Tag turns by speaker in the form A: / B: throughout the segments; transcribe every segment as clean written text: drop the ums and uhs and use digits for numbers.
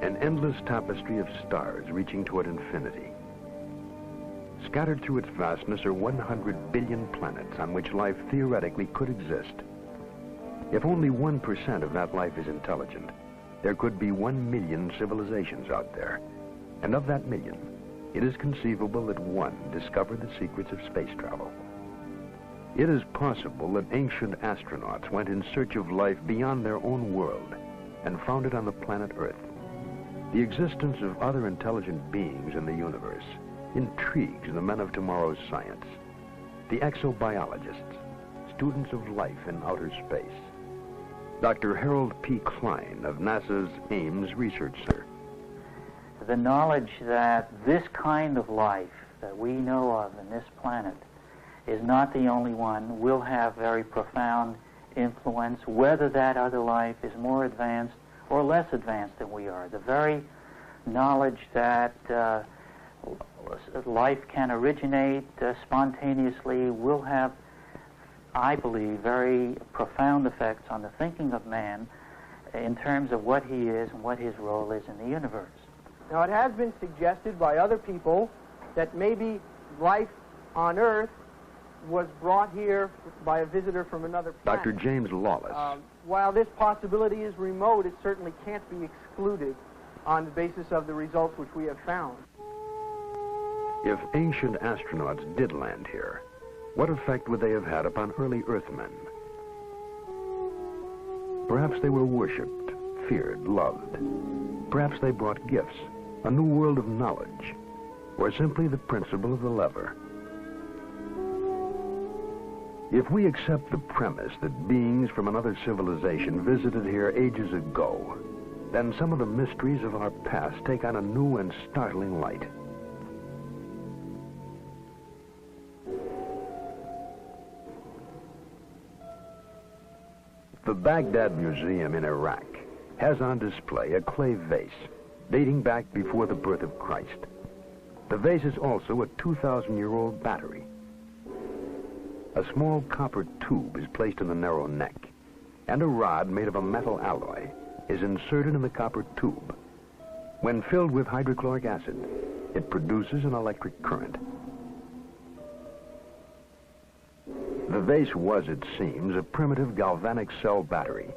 A: An endless tapestry of stars reaching toward infinity. Scattered through its vastness are 100 billion planets on which life theoretically could exist. If only 1% of that life is intelligent, there could be 1 million civilizations out there. And of that million, it is conceivable that one discovered the secrets of space travel. It is possible that ancient astronauts went in search of life beyond their own world and found it on the planet Earth. The existence of other intelligent beings in the universe intrigues the men of tomorrow's science, the exobiologists, students of life in outer space. Dr. Harold P. Klein of NASA's Ames Research Center.
B: The knowledge that this kind of life that we know of in this planet is not the only one will have very profound influence, whether that other life is more advanced or less advanced than we are. The very knowledge that life can originate spontaneously will have, I believe, very profound effects on the thinking of man in terms of what he is and what his role is in the universe.
C: Now, it has been suggested by other people that maybe life on Earth was brought here by a visitor from another planet.
A: Dr. James Lawless.
C: While this possibility is remote, it certainly can't be excluded on the basis of the results which we have found.
A: If ancient astronauts did land here, what effect would they have had upon early Earthmen? Perhaps they were worshipped, feared, loved. Perhaps they brought gifts, a new world of knowledge, or simply the principle of the lever. If we accept the premise that beings from another civilization visited here ages ago, then some of the mysteries of our past take on a new and startling light. The Baghdad Museum in Iraq has on display a clay vase dating back before the birth of Christ. The vase is also a 2,000-year-old battery. A small copper tube is placed in the narrow neck, and a rod made of a metal alloy is inserted in the copper tube. When filled with hydrochloric acid, it produces an electric current. The vase was, it seems, a primitive galvanic cell battery.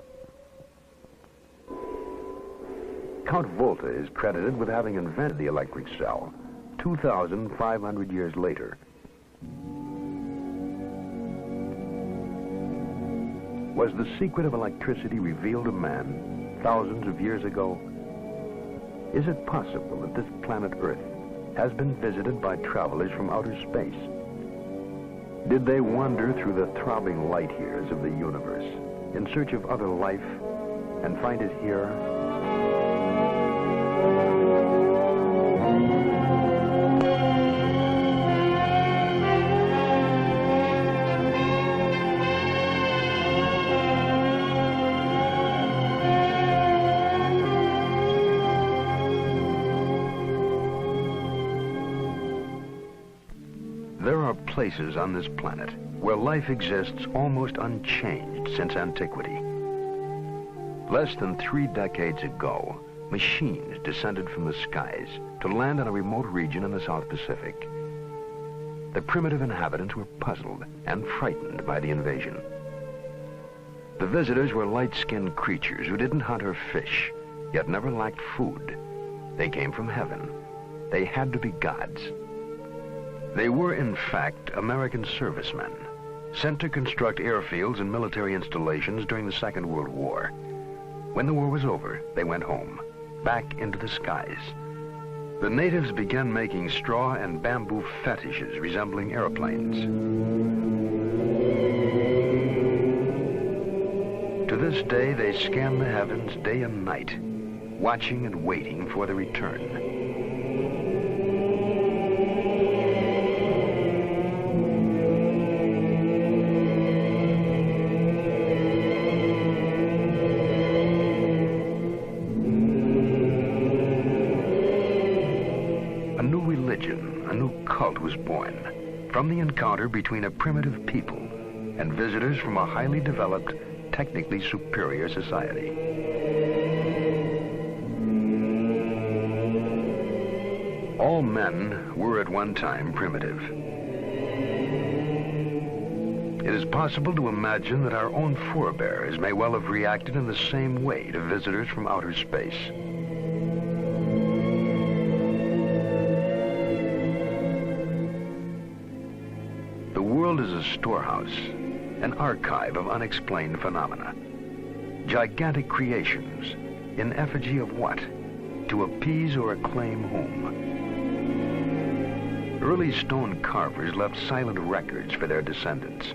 A: Count Volta is credited with having invented the electric cell 2,500 years later. Was the secret of electricity revealed to man thousands of years ago? Is it possible that this planet Earth has been visited by travelers from outer space? Did they wander through the throbbing light years of the universe in search of other life and find it here? There are places on this planet where life exists almost unchanged since antiquity. Less than 3 decades ago, machines descended from the skies to land in a remote region in the South Pacific. The primitive inhabitants were puzzled and frightened by the invasion. The visitors were light-skinned creatures who didn't hunt or fish, yet never lacked food. They came from heaven. They had to be gods. They were, in fact, American servicemen, sent to construct airfields and military installations during the Second World War. When the war was over, they went home, back into the skies. The natives began making straw and bamboo fetishes resembling airplanes. To this day, they scan the heavens day and night, watching and waiting for the return. Was born from the encounter between a primitive people and visitors from a highly developed, technically superior society. All men were at one time primitive. It is possible to imagine that our own forebears may well have reacted in the same way to visitors from outer space. The world is a storehouse, an archive of unexplained phenomena. Gigantic creations, in effigy of what? To appease or acclaim whom? Early stone carvers left silent records for their descendants,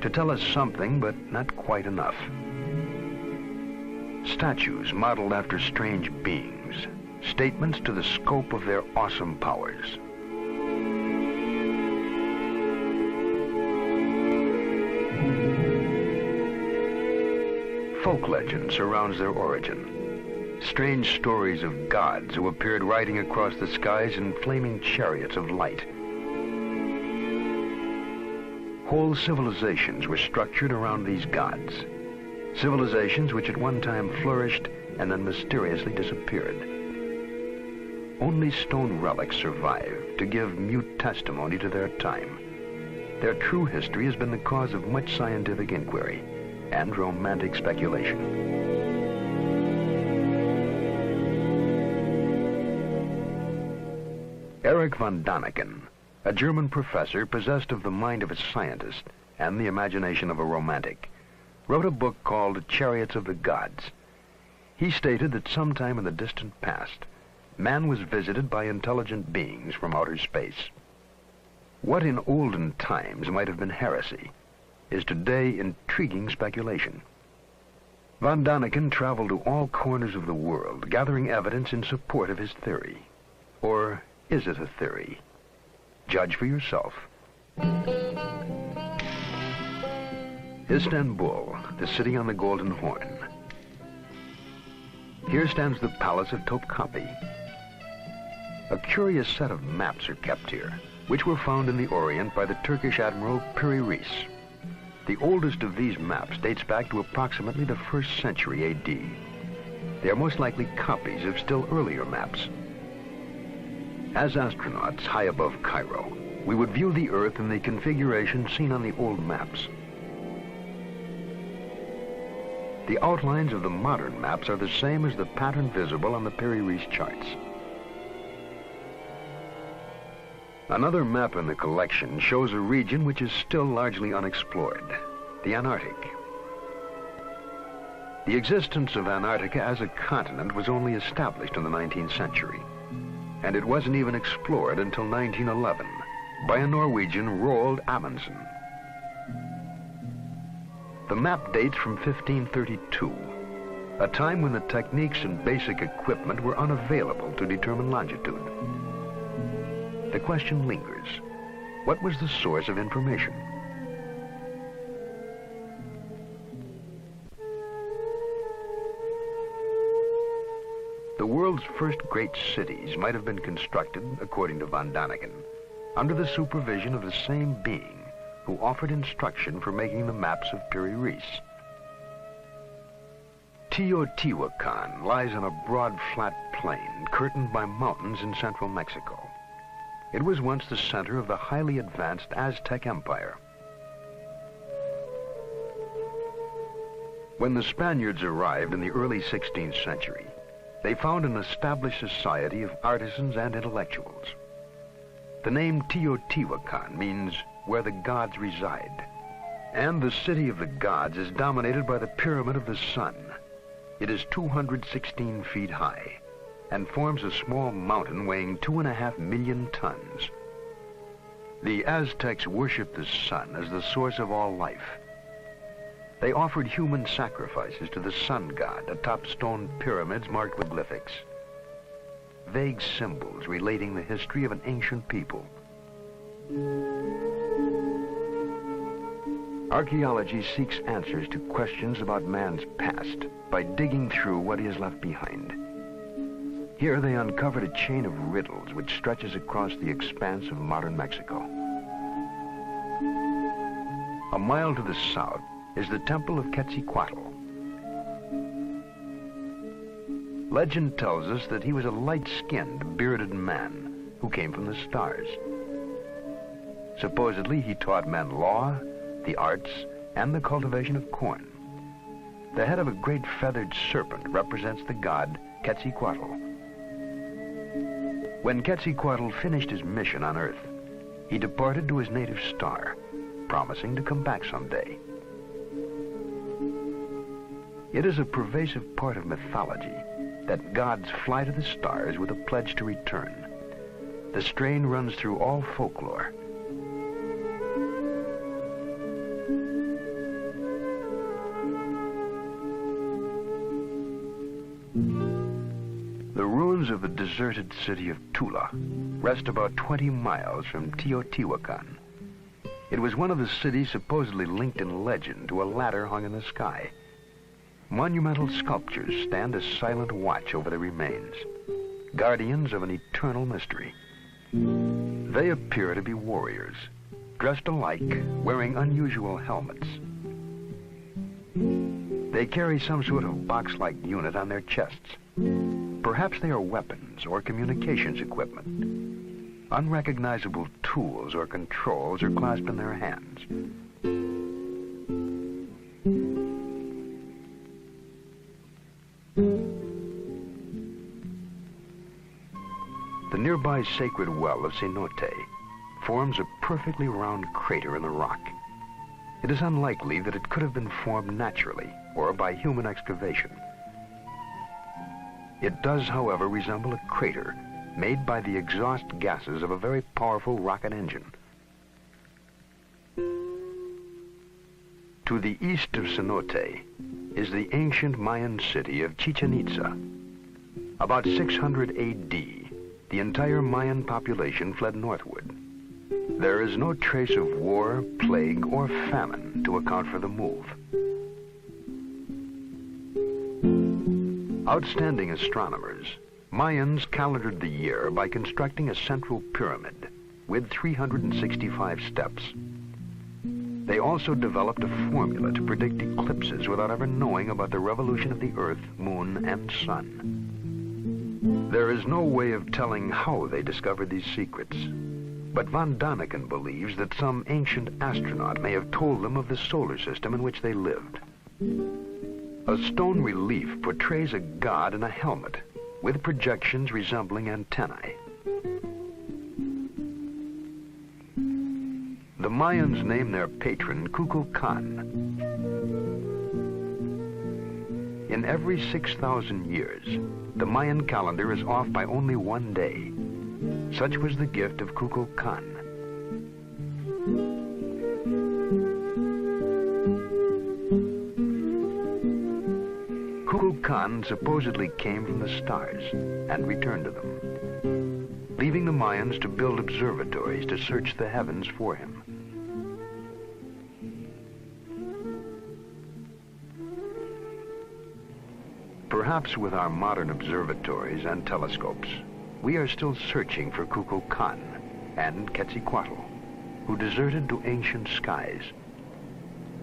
A: to tell us something, but not quite enough. Statues modeled after strange beings, statements to the scope of their awesome powers. Folk legend surrounds their origin. Strange stories of gods who appeared riding across the skies in flaming chariots of light. Whole civilizations were structured around these gods. Civilizations which at one time flourished and then mysteriously disappeared. Only stone relics survive to give mute testimony to their time. Their true history has been the cause of much scientific inquiry and romantic speculation. Erich von Däniken, a German professor possessed of the mind of a scientist and the imagination of a romantic, wrote a book called Chariots of the Gods. He stated that sometime in the distant past, man was visited by intelligent beings from outer space. What in olden times might have been heresy is today intriguing speculation. Von Däniken traveled to all corners of the world, gathering evidence in support of his theory. Or is it a theory? Judge for yourself. Istanbul, the city on the Golden Horn. Here stands the Palace of Topkapi. A curious set of maps are kept here, which were found in the Orient by the Turkish Admiral Piri Reis. The oldest of these maps dates back to approximately the 1st century A.D. They are most likely copies of still earlier maps. As astronauts high above Cairo, we would view the Earth in the configuration seen on the old maps. The outlines of the modern maps are the same as the pattern visible on the Piri Reis charts. Another map in the collection shows a region which is still largely unexplored, the Antarctic. The existence of Antarctica as a continent was only established in the 19th century, and it wasn't even explored until 1911 by a Norwegian, Roald Amundsen. The map dates from 1532, a time when the techniques and basic equipment were unavailable to determine longitude. The question lingers. What was the source of information? The world's first great cities might have been constructed, according to von Däniken, under the supervision of the same being who offered instruction for making the maps of Piri Reis. Teotihuacan lies on a broad, flat plain curtained by mountains in central Mexico. It was once the center of the highly advanced Aztec Empire. When the Spaniards arrived in the early 16th century, they found an established society of artisans and intellectuals. The name Teotihuacan means where the gods reside. And the city of the gods is dominated by the Pyramid of the Sun. It is 216 feet high and forms a small mountain weighing 2.5 million tons. The Aztecs worshipped the sun as the source of all life. They offered human sacrifices to the sun god atop stone pyramids marked with glyphics. Vague symbols relating the history of an ancient people. Archaeology seeks answers to questions about man's past by digging through what he has left behind. Here they uncovered a chain of riddles which stretches across the expanse of modern Mexico. A mile to the south is the Temple of Quetzalcoatl. Legend tells us that he was a light-skinned, bearded man who came from the stars. Supposedly, he taught men law, the arts, and the cultivation of corn. The head of a great feathered serpent represents the god Quetzalcoatl. When Quetzalcoatl finished his mission on Earth, he departed to his native star, promising to come back someday. It is a pervasive part of mythology that gods fly to the stars with a pledge to return. The strain runs through all folklore. The ruins of the deserted city of Tula rest about 20 miles from Teotihuacan. It was one of the cities supposedly linked in legend to a ladder hung in the sky. Monumental sculptures stand as silent watch over the remains, guardians of an eternal mystery. They appear to be warriors, dressed alike, wearing unusual helmets. They carry some sort of box-like unit on their chests. Perhaps they are weapons or communications equipment. Unrecognizable tools or controls are clasped in their hands. The nearby sacred well of Cenote forms a perfectly round crater in the rock. It is unlikely that it could have been formed naturally or by human excavation. It does, however, resemble a crater made by the exhaust gases of a very powerful rocket engine. To the east of Cenote is the ancient Mayan city of Chichen Itza. About 600 A.D., the entire Mayan population fled northward. There is no trace of war, plague, or famine to account for the move. Outstanding astronomers, Mayans calendared the year by constructing a central pyramid with 365 steps. They also developed a formula to predict eclipses without ever knowing about the revolution of the Earth, Moon, and Sun. There is no way of telling how they discovered these secrets, but von Daniken believes that some ancient astronaut may have told them of the solar system in which they lived. A stone relief portrays a god in a helmet with projections resembling antennae. The Mayans name their patron Kukulkan. In every 6,000 years, the Mayan calendar is off by only one day. Such was the gift of Kukulkan. Kukulkan supposedly came from the stars and returned to them, leaving the Mayans to build observatories to search the heavens for him. Perhaps with our modern observatories and telescopes, we are still searching for Kukulkan and Quetzalcoatl, who deserted to ancient skies.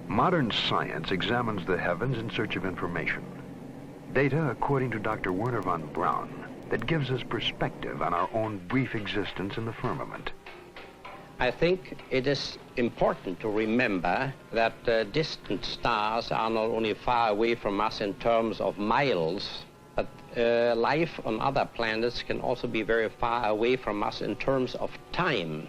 A: Modern science examines the heavens in search of information. Data, according to Dr. Werner von Braun, that gives us perspective on our own brief existence in the firmament.
D: I think it is important to remember that distant stars are not only far away from us in terms of miles, but life on other planets can also be very far away from us in terms of time.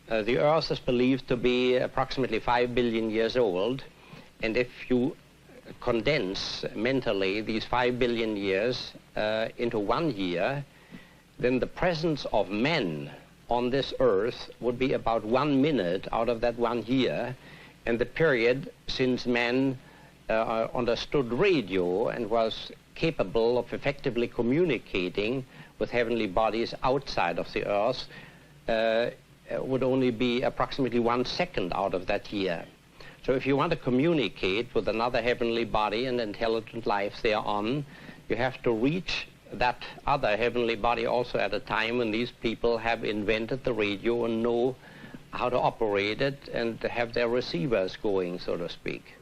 D: The Earth is believed to be approximately 5 billion years old, and if you condense mentally these 5 billion years into 1 year, then the presence of men on this Earth would be about 1 minute out of that 1 year, and the period since man understood radio and was capable of effectively communicating with heavenly bodies outside of the Earth would only be approximately 1 second out of that year. So if you want to communicate with another heavenly body and intelligent life thereon, you have to reach that other heavenly body also at a time when these people have invented the radio and know how to operate it and have their receivers going, so to speak.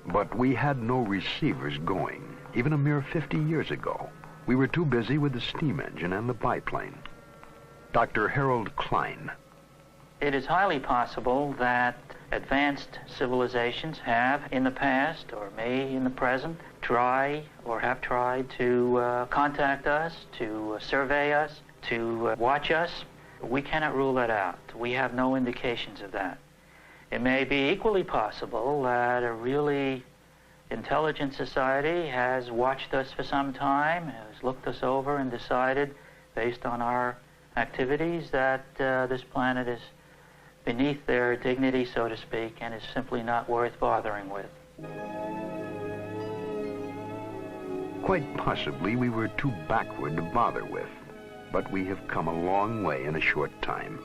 A: But we had no receivers going, even a mere 50 years ago. We were too busy with the steam engine and the biplane. Dr. Harold Klein.
B: It is highly possible that advanced civilizations have in the past, or may in the present, try or have tried to contact us, to survey us, to watch us. We cannot rule that out. We have no indications of that. It may be equally possible that a really intelligent society has watched us for some time, has looked us over and decided, based on our activities, that this planet is beneath their dignity, so to speak, and is simply not worth bothering with.
A: Quite possibly we were too backward to bother with, but we have come a long way in a short time,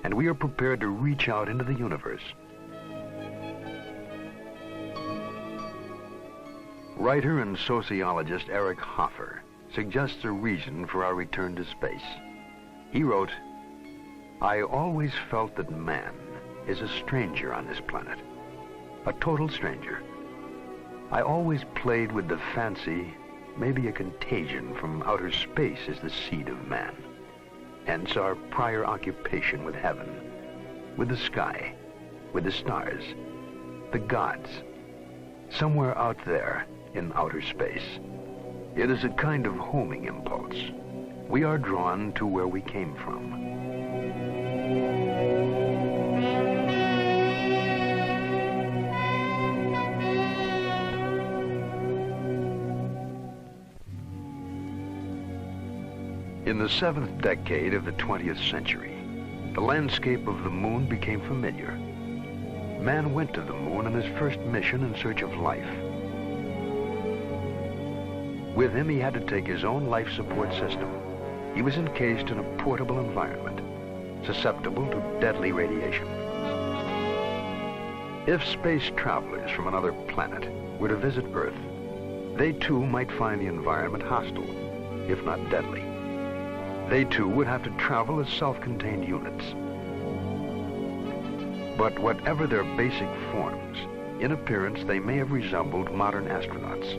A: and we are prepared to reach out into the universe. Writer and sociologist Eric Hoffer suggests a reason for our return to space. He wrote, "I always felt that man is a stranger on this planet, a total stranger. I always played with the fancy, maybe a contagion from outer space is the seed of man. Hence our prior occupation with heaven, with the sky, with the stars, the gods, somewhere out there in outer space. It is a kind of homing impulse. We are drawn to where we came from." In the 7th decade of the 20th century, the landscape of the moon became familiar. Man went to the moon on his first mission in search of life. With him, he had to take his own life support system. He was encased in a portable environment, susceptible to deadly radiation. If space travelers from another planet were to visit Earth, they too might find the environment hostile, if not deadly. They too would have to travel as self-contained units. But whatever their basic forms, in appearance they may have resembled modern astronauts.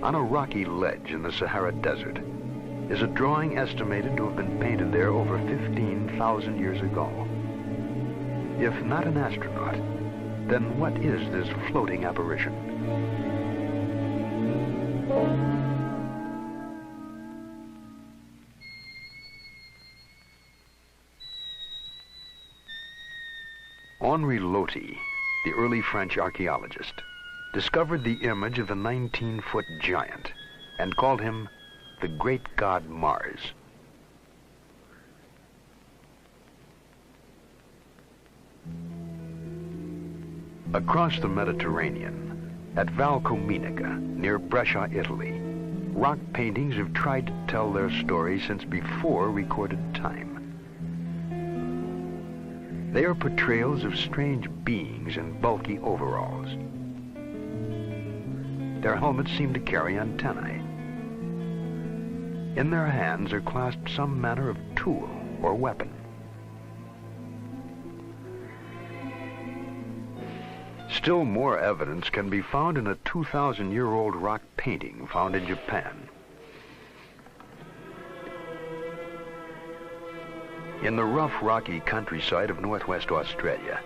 A: On a rocky ledge in the Sahara Desert is a drawing estimated to have been painted there over 15,000 years ago. If not an astronaut, then what is this floating apparition? Henri Loti, the early French archaeologist, discovered the image of the 19-foot giant and called him the great god Mars. Across the Mediterranean, at Valcominica, near Brescia, Italy, rock paintings have tried to tell their story since before recorded time. They are portrayals of strange beings in bulky overalls. Their helmets seem to carry antennae. In their hands are clasped some manner of tool or weapon. Still more evidence can be found in a 2,000-year-old rock painting found in Japan. In the rough, rocky countryside of northwest Australia,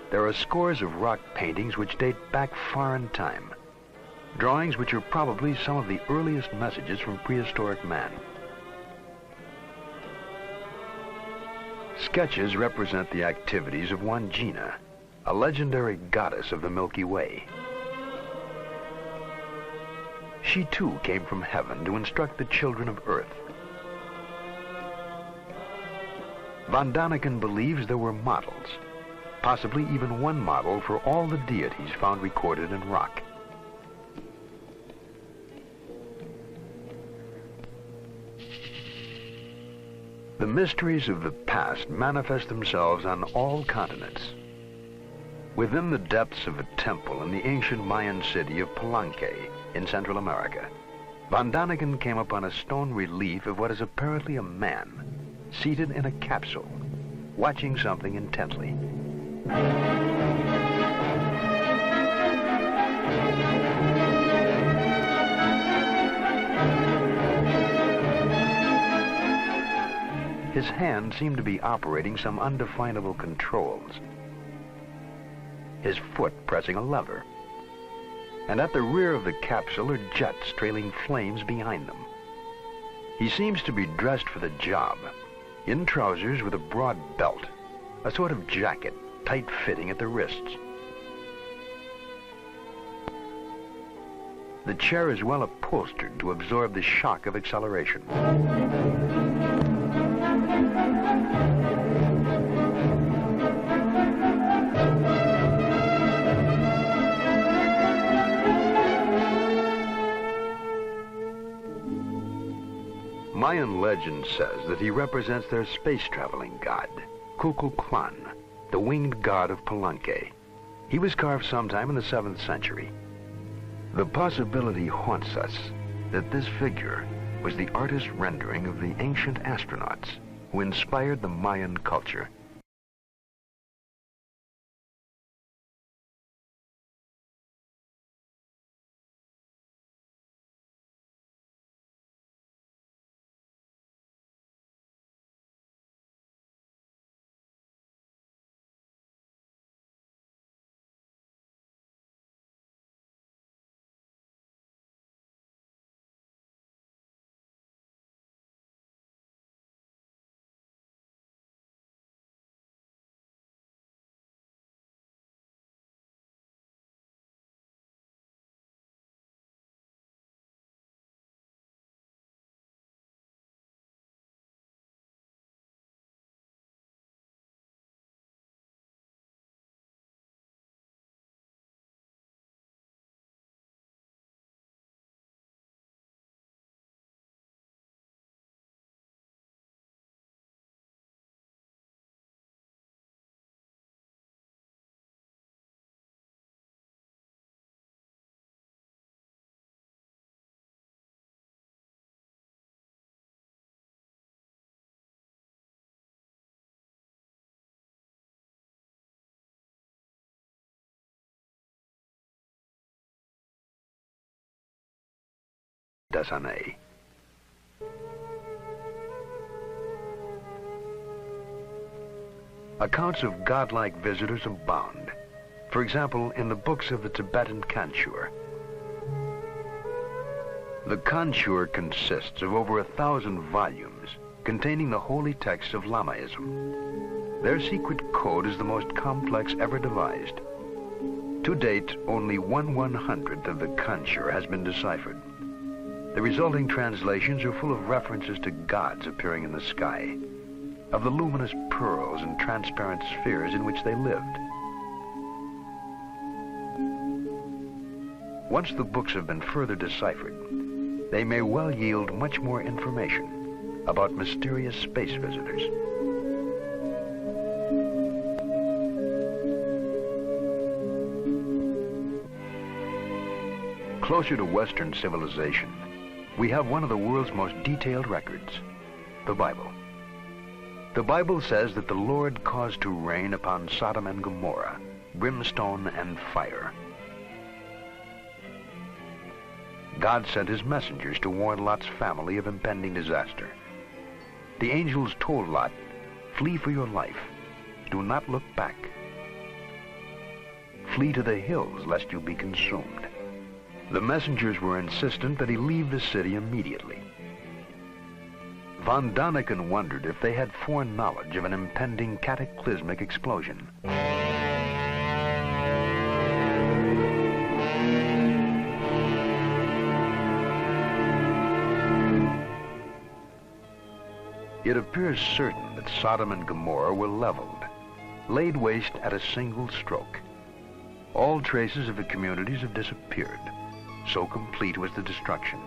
A: there are scores of rock paintings which date back far in time. Drawings which are probably some of the earliest messages from prehistoric man. Sketches represent the activities of one Gina, a legendary goddess of the Milky Way. She too came from heaven to instruct the children of Earth. Von Daniken believes there were models, possibly even one model for all the deities found recorded in rock. The mysteries of the past manifest themselves on all continents. Within the depths of a temple in the ancient Mayan city of Palenque in Central America, Von Daniken came upon a stone relief of what is apparently a man, seated in a capsule, watching something intently. His hand seemed to be operating some undefinable controls. His foot pressing a lever. And at the rear of the capsule are jets trailing flames behind them. He seems to be dressed for the job, in trousers with a broad belt, a sort of jacket, tight-fitting at the wrists. The chair is well upholstered to absorb the shock of acceleration. Mayan legend says that he represents their space-traveling god, Kukulkan, the winged god of Palenque. He was carved sometime in the 7th century. The possibility haunts us that this figure was the artist's rendering of the ancient astronauts who inspired the Mayan culture. Desane. Accounts of godlike visitors abound. For example, in the books of the Tibetan Kanchur. The Kanchur consists of over 1,000 volumes containing the holy texts of Lamaism. Their secret code is the most complex ever devised. To date, only 1/100th of the Kanchur has been deciphered. The resulting translations are full of references to gods appearing in the sky, of the luminous pearls and transparent spheres in which they lived. Once the books have been further deciphered, they may well yield much more information about mysterious space visitors. Closer to Western civilization, we have one of the world's most detailed records, the Bible. The Bible says that the Lord caused to rain upon Sodom and Gomorrah brimstone and fire. God sent his messengers to warn Lot's family of impending disaster. The angels told Lot, "Flee for your life. Do not look back. Flee to the hills lest you be consumed." The messengers were insistent that he leave the city immediately. Von Daniken wondered if they had foreknowledge of an impending cataclysmic explosion. It appears certain that Sodom and Gomorrah were leveled, laid waste at a single stroke. All traces of the communities have disappeared. So complete was the destruction.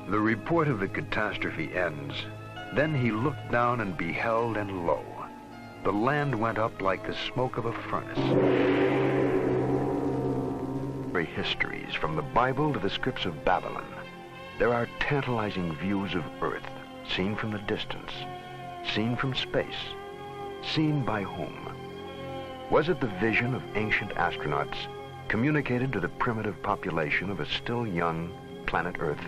A: The report of the catastrophe ends. Then he looked down and beheld, and lo, the land went up like the smoke of a furnace. Histories from the Bible to the scripts of Babylon. There are tantalizing views of Earth, seen from the distance, seen from space, seen by whom? Was it the vision of ancient astronauts communicated to the primitive population of a still young planet Earth?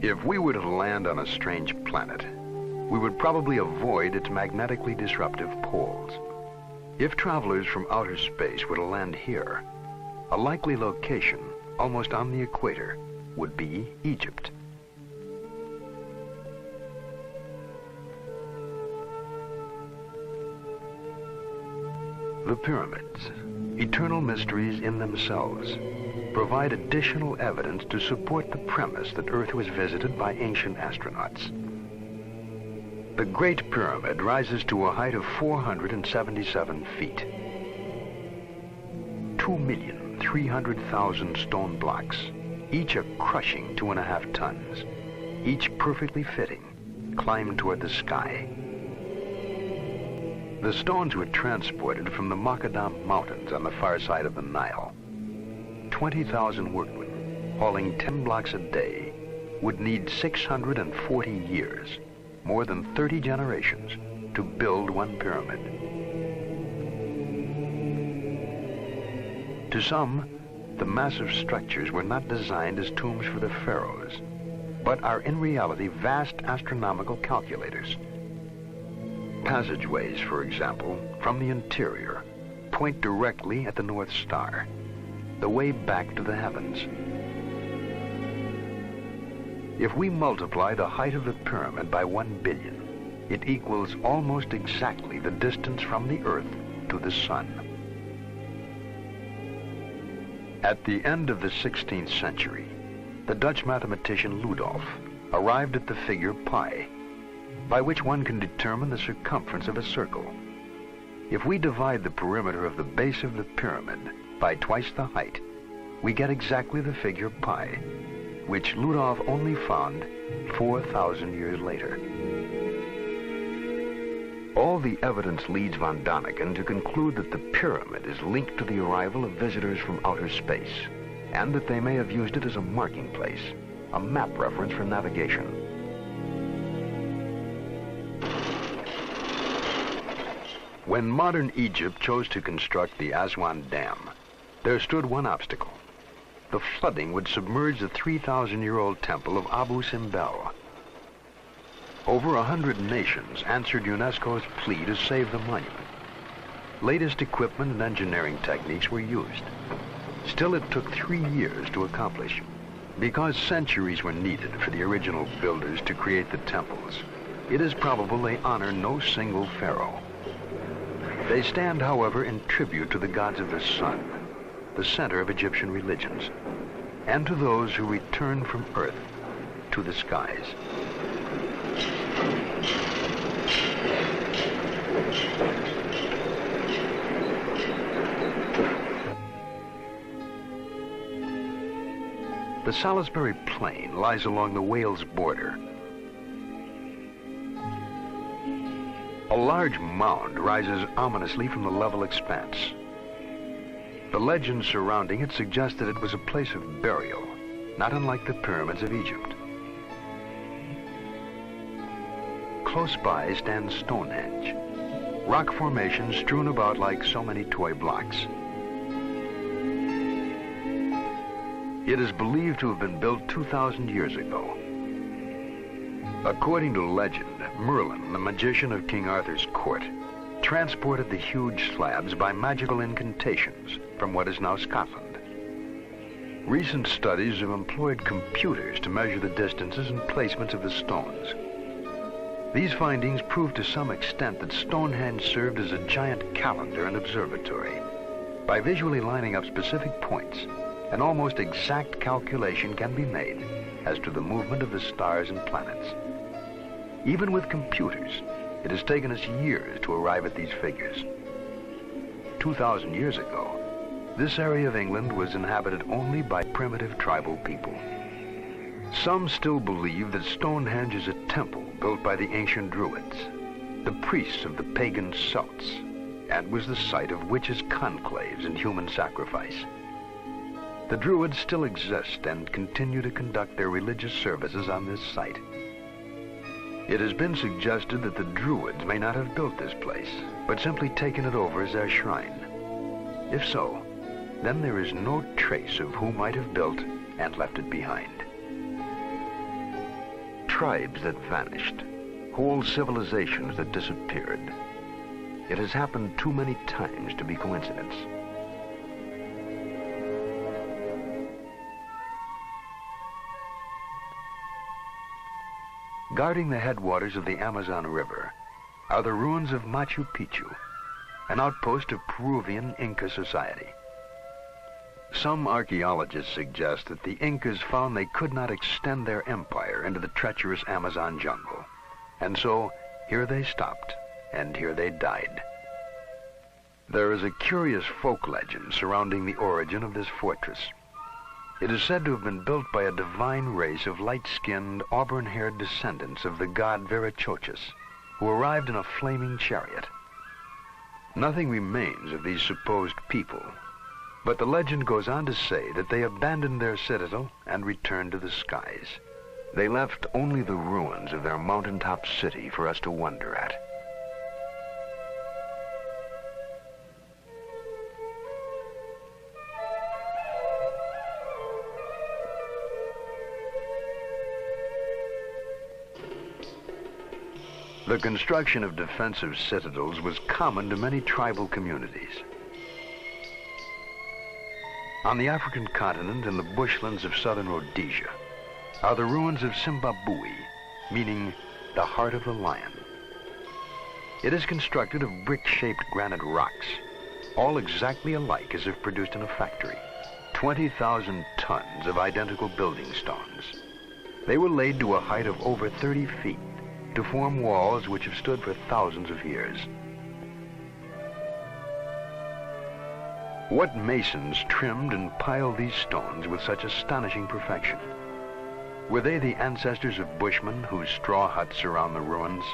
A: If we were to land on a strange planet, we would probably avoid its magnetically disruptive poles. If travelers from outer space were to land here, a likely location, almost on the equator, would be Egypt. The pyramids, eternal mysteries in themselves, provide additional evidence to support the premise that Earth was visited by ancient astronauts. The Great Pyramid rises to a height of 477 feet. 2,300,000 stone blocks, each a crushing 2.5 tons, each perfectly fitting, climbed toward the sky. The stones were transported from the Macadam Mountains on the far side of the Nile. 20,000 workmen, hauling 10 blocks a day, would need 640 years, more than 30 generations, to build one pyramid. To some, the massive structures were not designed as tombs for the pharaohs, but are in reality vast astronomical calculators. Passageways, for example, from the interior, point directly at the North Star, the way back to the heavens. If we multiply the height of the pyramid by 1 billion, it equals almost exactly the distance from the Earth to the Sun. At the end of the 16th century, the Dutch mathematician Ludolf arrived at the figure pi, by which one can determine the circumference of a circle. If we divide the perimeter of the base of the pyramid by twice the height, we get exactly the figure pi, which Ludolf only found 4,000 years later. All the evidence leads von Däniken to conclude that the pyramid is linked to the arrival of visitors from outer space, and that they may have used it as a marking place, a map reference for navigation. When modern Egypt chose to construct the Aswan Dam, there stood one obstacle. The flooding would submerge the 3,000-year-old temple of Abu Simbel. Over 100 nations answered UNESCO's plea to save the monument. Latest equipment and engineering techniques were used. Still, it took 3 years to accomplish. Because centuries were needed for the original builders to create the temples, it is probable they honor no single pharaoh. They stand, however, in tribute to the gods of the sun, the center of Egyptian religions, and to those who return from Earth to the skies. The Salisbury Plain lies along the Wales border. A large mound rises ominously from the level expanse. The legends surrounding it suggest that it was a place of burial, not unlike the pyramids of Egypt. Close by stands Stonehenge, rock formations strewn about like so many toy blocks. It is believed to have been built 2,000 years ago. According to legend, Merlin, the magician of King Arthur's court, transported the huge slabs by magical incantations from what is now Scotland. Recent studies have employed computers to measure the distances and placements of the stones. These findings prove to some extent that Stonehenge served as a giant calendar and observatory. By visually lining up specific points, an almost exact calculation can be made as to the movement of the stars and planets. Even with computers, it has taken us years to arrive at these figures. 2,000 years ago, this area of England was inhabited only by primitive tribal people. Some still believe that Stonehenge is a temple built by the ancient Druids, the priests of the pagan Celts, and was the site of witches' conclaves and human sacrifice. The Druids still exist and continue to conduct their religious services on this site. It has been suggested that the Druids may not have built this place, but simply taken it over as their shrine. If so, then there is no trace of who might have built and left it behind. tribes that vanished, whole civilizations that disappeared. It has happened too many times to be coincidence. Guarding the headwaters of the Amazon River are the ruins of Machu Picchu, an outpost of Peruvian Inca society. Some archaeologists suggest that the Incas found they could not extend their empire into the treacherous Amazon jungle. And so, here they stopped, and here they died. There is a curious folk legend surrounding the origin of this fortress. It is said to have been built by a divine race of light-skinned, auburn-haired descendants of the god Viracochus, who arrived in a flaming chariot. Nothing remains of these supposed people, but the legend goes on to say that they abandoned their citadel and returned to the skies. They left only the ruins of their mountaintop city for us to wonder at. The construction of defensive citadels was common to many tribal communities. On the African continent and the bushlands of southern Rhodesia are the ruins of Zimbabwe, meaning the heart of the lion. It is constructed of brick-shaped granite rocks, all exactly alike as if produced in a factory. 20,000 tons of identical building stones. They were laid to a height of over 30 feet to form walls which have stood for thousands of years. What masons trimmed and piled these stones with such astonishing perfection? Were they the ancestors of bushmen whose straw huts surround the ruins,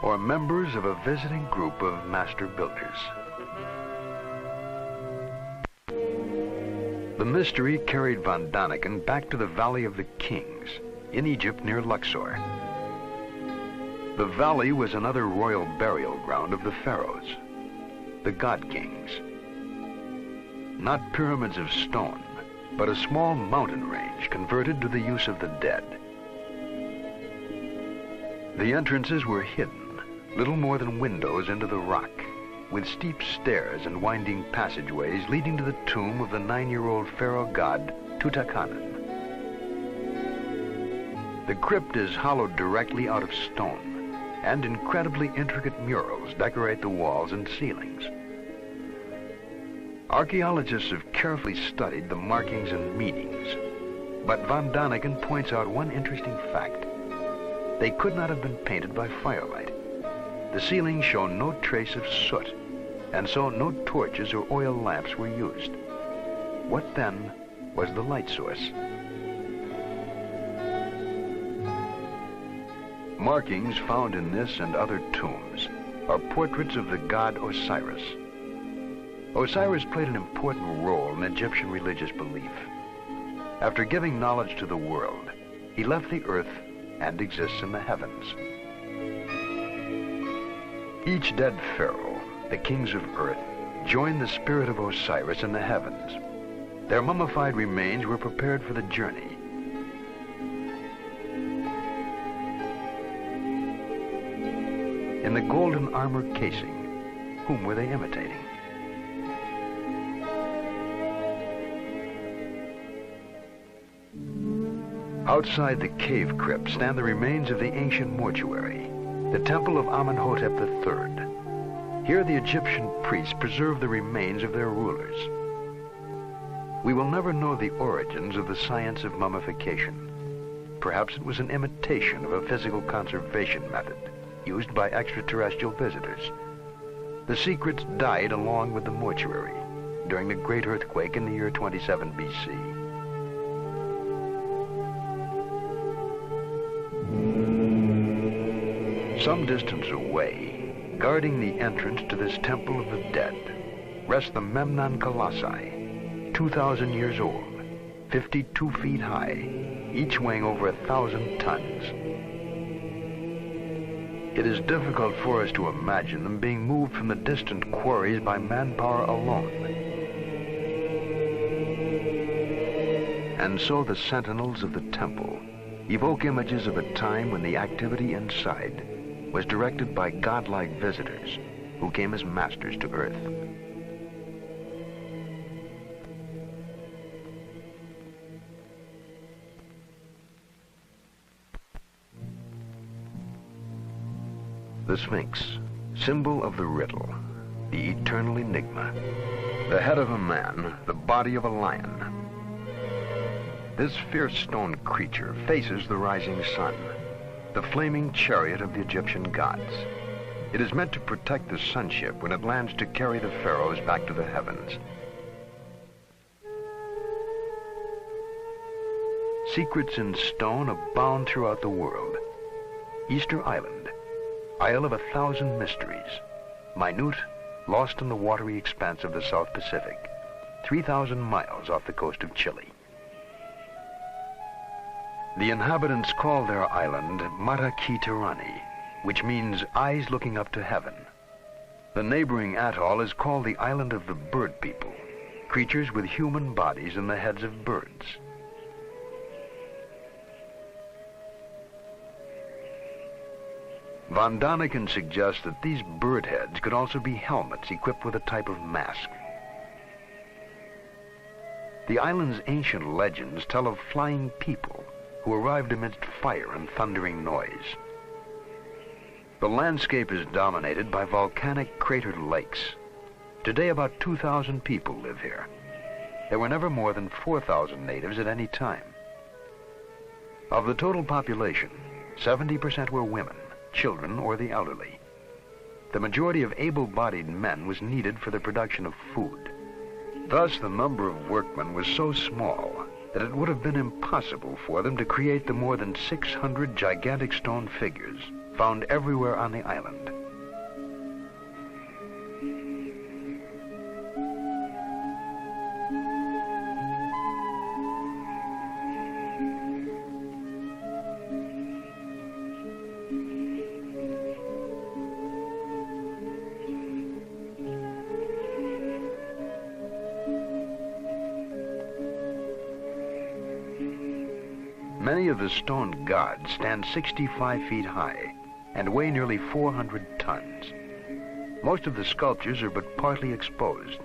A: or members of a visiting group of master builders? The mystery carried Von Daniken back to the Valley of the Kings in Egypt near Luxor. The valley was another royal burial ground of the pharaohs, the god kings. Not pyramids of stone, but a small mountain range converted to the use of the dead. The entrances were hidden, little more than windows into the rock, with steep stairs and winding passageways leading to the tomb of the 9-year-old pharaoh god Tutankhamun. The crypt is hollowed directly out of stone, and incredibly intricate murals decorate the walls and ceilings. Archaeologists have carefully studied the markings and meanings, but Von Daniken points out one interesting fact. They could not have been painted by firelight. The ceilings show no trace of soot, and so no torches or oil lamps were used. What then was the light source? Markings found in this and other tombs are portraits of the god Osiris. Osiris played an important role in Egyptian religious belief. After giving knowledge to the world, he left the earth and exists in the heavens. Each dead pharaoh, the kings of earth, joined the spirit of Osiris in the heavens. Their mummified remains were prepared for the journey. In the golden armor casing, whom were they imitating? Outside the cave crypt stand the remains of the ancient mortuary, the temple of Amenhotep III. Here the Egyptian priests preserve the remains of their rulers. We will never know the origins of the science of mummification. Perhaps it was an imitation of a physical conservation method used by extraterrestrial visitors. The secrets died along with the mortuary during the great earthquake in the year 27 BC. Some distance away, guarding the entrance to this temple of the dead, rest the Memnon Colossi, 2,000 years old, 52 feet high, each weighing over 1,000 tons. It is difficult for us to imagine them being moved from the distant quarries by manpower alone. And so the sentinels of the temple evoke images of a time when the activity inside was directed by godlike visitors who came as masters to Earth. The Sphinx, symbol of the riddle, the eternal enigma. The head of a man, the body of a lion. This fierce stone creature faces the rising sun, the flaming chariot of the Egyptian gods. It is meant to protect the sunship when it lands to carry the pharaohs back to the heavens. Secrets in stone abound throughout the world. Easter Island, Isle of 1,000 mysteries, minute, lost in the watery expanse of the South Pacific, 3,000 miles off the coast of Chile. The inhabitants call their island Mata Ki Tirani, which means eyes looking up to heaven. The neighboring atoll is called the Island of the Bird People, creatures with human bodies and the heads of birds. Von Daniken suggests that these bird heads could also be helmets equipped with a type of mask. The island's ancient legends tell of flying people who arrived amidst fire and thundering noise. The landscape is dominated by volcanic cratered lakes. Today, about 2,000 people live here. There were never more than 4,000 natives at any time. Of the total population, 70% were women, children, or the elderly. The majority of able-bodied men was needed for the production of food. Thus, the number of workmen was so small that it would have been impossible for them to create the more than 600 gigantic stone figures found everywhere on the island. Many of the stone gods stand 65 feet high and weigh nearly 400 tons. Most of the sculptures are but partly exposed.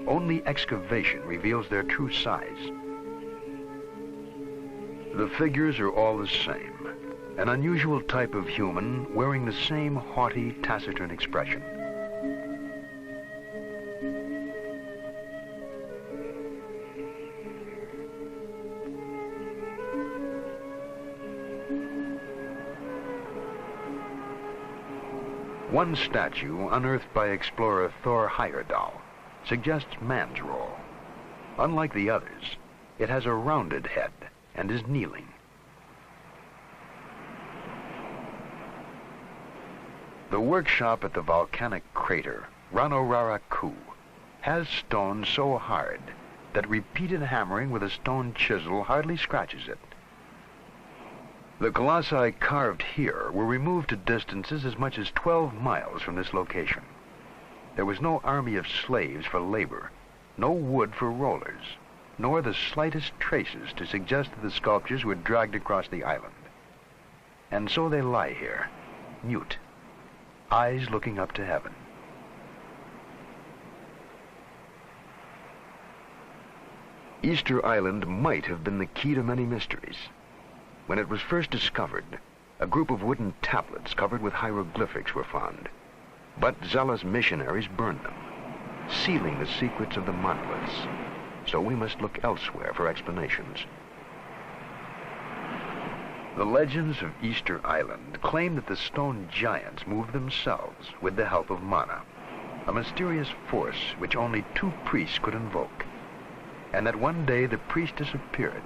A: Only excavation reveals their true size. The figures are all the same, an unusual type of human wearing the same haughty, taciturn expression. One statue, unearthed by explorer Thor Heyerdahl, suggests man's role. Unlike the others, it has a rounded head and is kneeling. The workshop at the volcanic crater, Ranoraraku, has stone so hard that repeated hammering with a stone chisel hardly scratches it. The colossi carved here were removed to distances as much as 12 miles from this location. There was no army of slaves for labor, no wood for rollers, nor the slightest traces to suggest that the sculptures were dragged across the island. And so they lie here, mute, eyes looking up to heaven. Easter Island might have been the key to many mysteries. When it was first discovered, a group of wooden tablets covered with hieroglyphics were found. But zealous missionaries burned them, sealing the secrets of the monoliths. So we must look elsewhere for explanations. The legends of Easter Island claim that the stone giants moved themselves with the help of mana, a mysterious force which only 2 priests could invoke, and that one day the priest disappeared,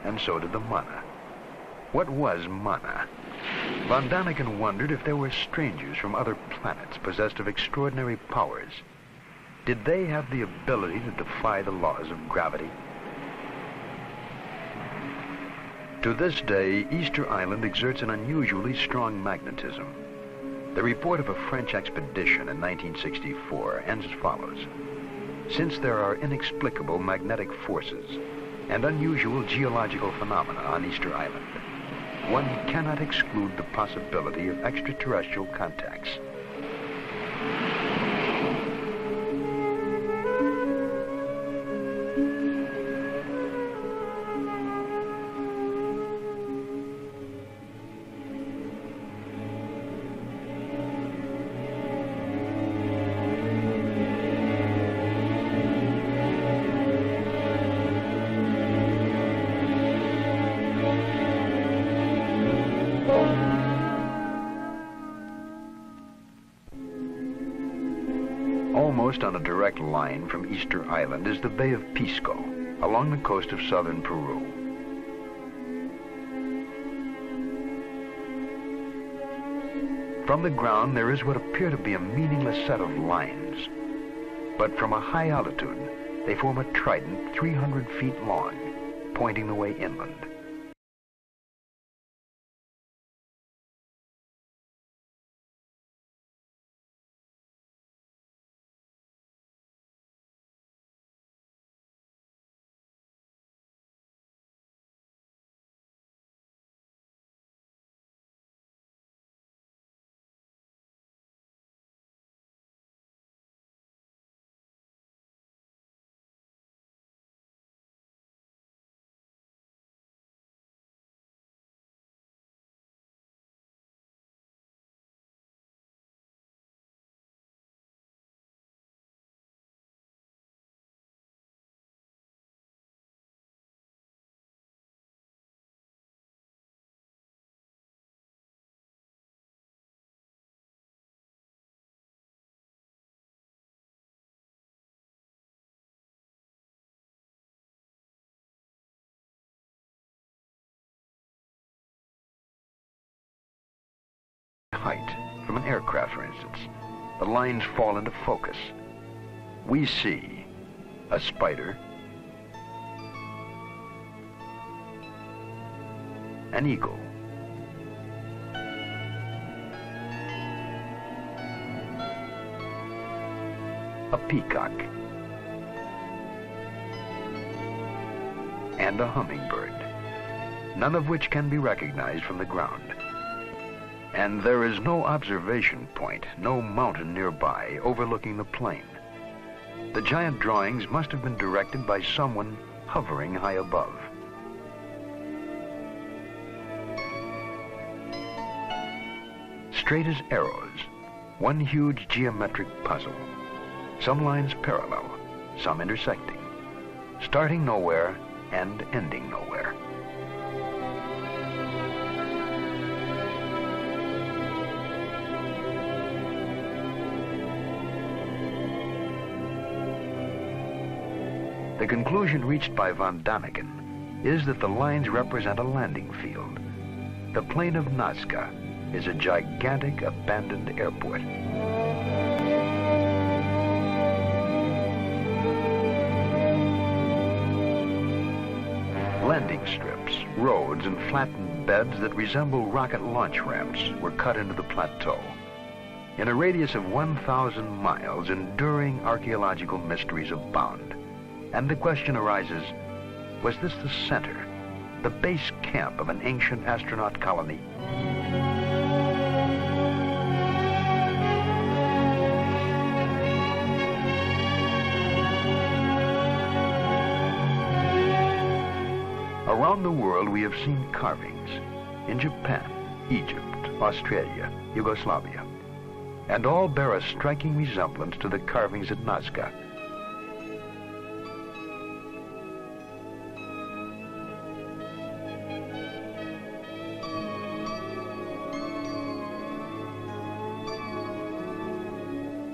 A: and so did the mana. What was mana? Von Daniken wondered if there were strangers from other planets possessed of extraordinary powers. Did they have the ability to defy the laws of gravity? To this day, Easter Island exerts an unusually strong magnetism. The report of a French expedition in 1964 ends as follows. Since there are inexplicable magnetic forces and unusual geological phenomena on Easter Island, one cannot exclude the possibility of extraterrestrial contacts. Almost on a direct line from Easter Island is the Bay of Pisco, along the coast of southern Peru. From the ground, there is what appear to be a meaningless set of lines. But from a high altitude, they form a trident 300 feet long, pointing the way inland. Height, from an aircraft, for instance. The lines fall into focus. We see a spider, an eagle, a peacock, and a hummingbird, none of which can be recognized from the ground. And there is no observation point, no mountain nearby overlooking the plain. The giant drawings must have been directed by someone hovering high above. Straight as arrows, one huge geometric puzzle. Some lines parallel, some intersecting, starting nowhere and ending nowhere. The conclusion reached by von Daniken is that the lines represent a landing field. The plain of Nazca is a gigantic abandoned airport. Landing strips, roads, and flattened beds that resemble rocket launch ramps were cut into the plateau. In a radius of 1,000 miles, enduring archaeological mysteries abound. And the question arises, was this the center, the base camp of an ancient astronaut colony? Around the world, we have seen carvings in Japan, Egypt, Australia, Yugoslavia, and all bear a striking resemblance to the carvings at Nazca.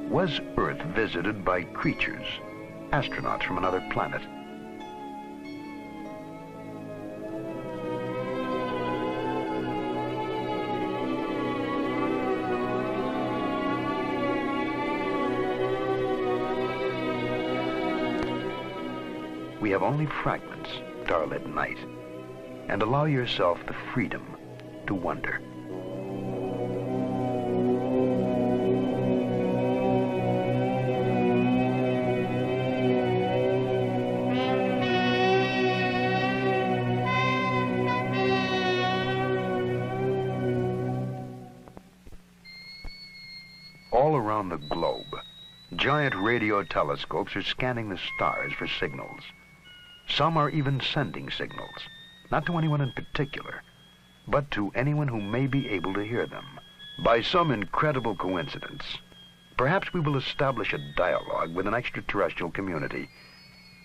A: Was Earth visited by creatures, astronauts from another planet? We have only fragments, starlit night, and allow yourself the freedom to wonder. around the globe, giant radio telescopes are scanning the stars for signals. Some are even sending signals, not to anyone in particular, but to anyone who may be able to hear them. By some incredible coincidence, perhaps we will establish a dialogue with an extraterrestrial community,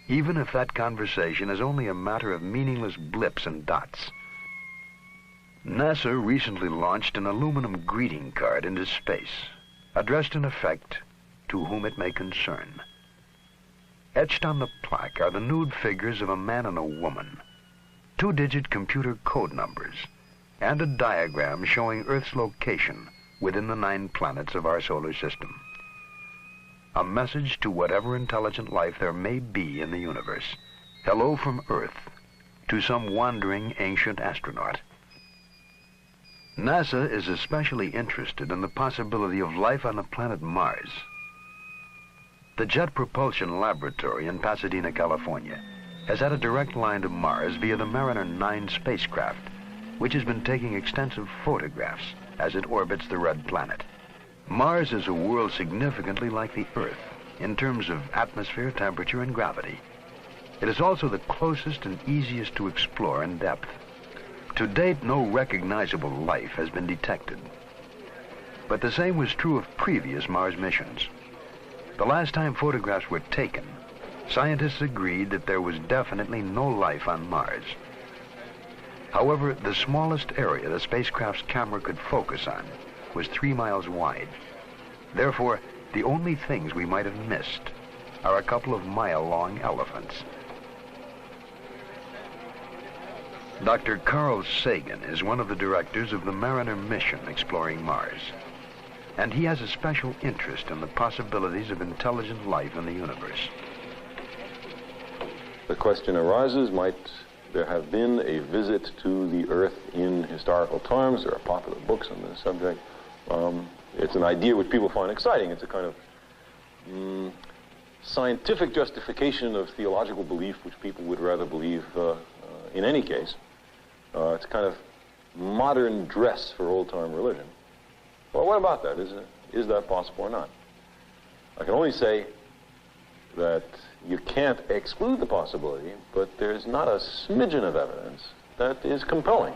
A: even if that conversation is only a matter of meaningless blips and dots. NASA recently launched an aluminum greeting card into space, addressed in effect to whom it may concern. Etched on the plaque are the nude figures of a man and a woman, 2-digit computer code numbers, and a diagram showing Earth's location within the 9 planets of our solar system. A message to whatever intelligent life there may be in the universe. Hello from Earth to some wandering ancient astronaut. NASA is especially interested in the possibility of life on the planet Mars. The Jet Propulsion Laboratory in Pasadena, California, has had a direct line to Mars via the Mariner 9 spacecraft, which has been taking extensive photographs as it orbits the red planet. Mars is a world significantly like the Earth in terms of atmosphere, temperature, and gravity. It is also the closest and easiest to explore in depth. To date, no recognizable life has been detected. But the same was true of previous Mars missions. The last time photographs were taken, scientists agreed that there was definitely no life on Mars. However, the smallest area the spacecraft's camera could focus on was 3 miles wide. Therefore, the only things we might have missed are a couple of mile-long elephants. Dr. Carl Sagan is one of the directors of the Mariner mission exploring Mars, and he has a special interest in the possibilities of intelligent life in the universe.
E: The question arises, might there have been a visit to the Earth in historical times? There are popular books on this subject. It's an idea which people find exciting. It's a kind of scientific justification of theological belief which people would rather believe in any case. It's a kind of modern dress for old-time religion. Well, what about that? Is that possible or not? I can only say that you can't exclude the possibility, but there's not a smidgen of evidence that is compelling.